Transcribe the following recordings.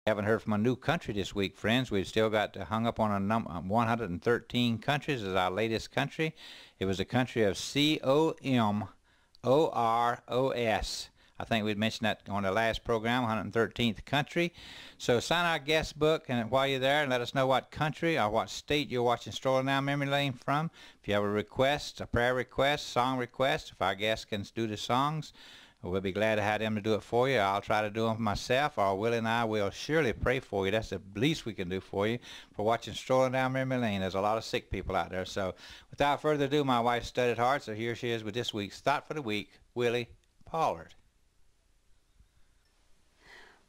Haven't heard from a new country this week, friends. We've still got hung up on a 113 countries as our latest country. It was a country of COMOROS. I think we'd mentioned that on the last program, 113th country. So sign our guest book, and while you're there, let us know what country or what state you're watching Strolling Down Memory Lane from. If you have a request, a prayer request, song request, if our guests can do the songs, we'll be glad to have them to do it for you. I'll try to do them myself, or Willie and I will surely pray for you. That's the least we can do for you for watching Strolling Down Memory Lane. There's a lot of sick people out there. So without further ado, my wife studied hard, so here she is with this week's Thought for the Week, Willie Pollard.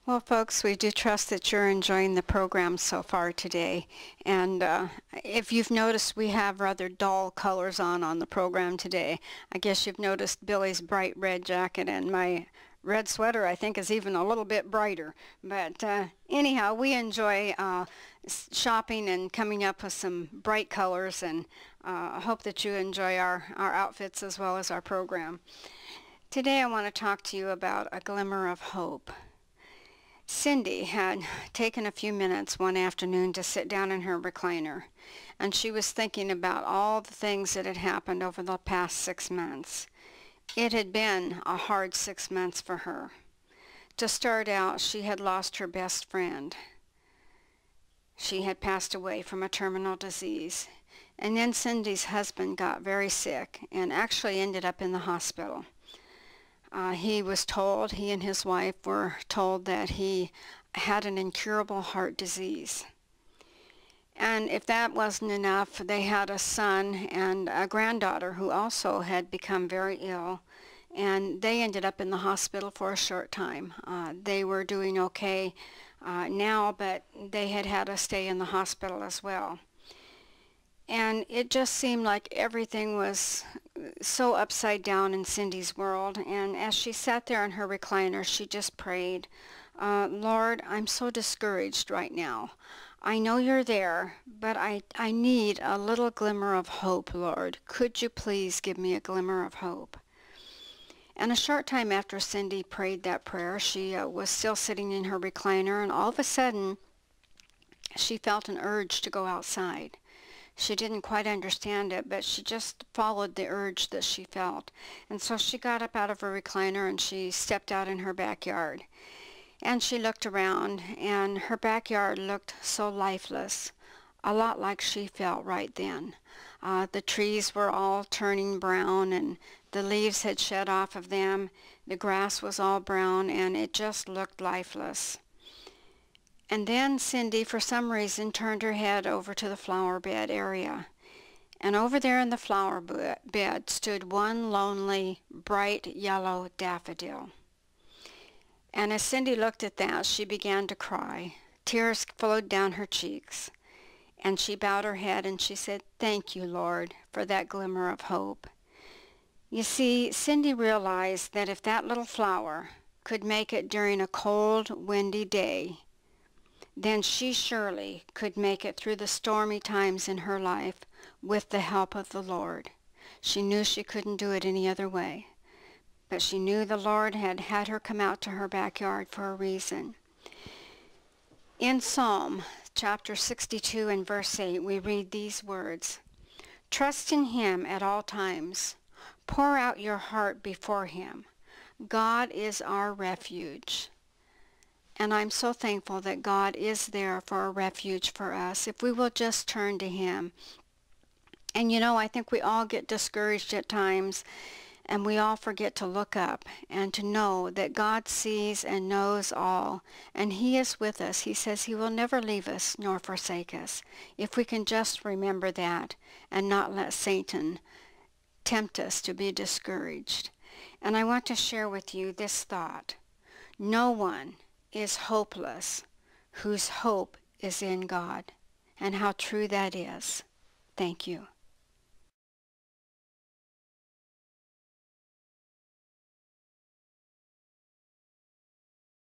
Well, folks, we do trust that you're enjoying the program so far today. And if you've noticed, we have rather dull colors on the program today. I guess you've noticed Billy's bright red jacket, and my red sweater, I think, is even a little bit brighter. But anyhow, we enjoy shopping and coming up with some bright colors, and I hope that you enjoy our outfits as well as our program. Today I want to talk to you about a glimmer of hope. Cindy had taken a few minutes one afternoon to sit down in her recliner, and she was thinking about all the things that had happened over the past 6 months. It had been a hard 6 months for her. To start out, she had lost her best friend. She had passed away from a terminal disease, and then Cindy's husband got very sick and actually ended up in the hospital. He and his wife were told that he had an incurable heart disease. And if that wasn't enough, they had a son and a granddaughter who also had become very ill, and they ended up in the hospital for a short time. They were doing okay now, but they had to stay in the hospital as well. And it just seemed like everything was so upside down in Cindy's world. And as she sat there in her recliner, she just prayed, Lord, I'm so discouraged right now. I know you're there, but I need a little glimmer of hope, Lord. Could you please give me a glimmer of hope? And a short time after Cindy prayed that prayer, she was still sitting in her recliner, and all of a sudden, she felt an urge to go outside. She didn't quite understand it, but she just followed the urge that she felt. And so she got up out of her recliner and she stepped out in her backyard. And she looked around, and her backyard looked so lifeless, a lot like she felt right then. The trees were all turning brown, and the leaves had shed off of them. The grass was all brown, and it just looked lifeless. And then Cindy, for some reason, turned her head over to the flower bed area. And over there in the flower bed stood one lonely, bright yellow daffodil. And as Cindy looked at that, she began to cry. Tears flowed down her cheeks. And she bowed her head and she said, "Thank you, Lord, for that glimmer of hope." You see, Cindy realized that if that little flower could make it during a cold, windy day, then she surely could make it through the stormy times in her life with the help of the Lord. She knew she couldn't do it any other way, but she knew the Lord had her come out to her backyard for a reason. In Psalm chapter 62 and verse 8, we read these words, "Trust in Him at all times. Pour out your heart before Him. God is our refuge." And I'm so thankful that God is there for a refuge for us if we will just turn to Him. And you know, I think we all get discouraged at times, and we all forget to look up and to know that God sees and knows all, and He is with us. He says He will never leave us nor forsake us, if we can just remember that and not let Satan tempt us to be discouraged. And I want to share with you this thought. No one is hopeless whose hope is in God, and how true that is. Thank you.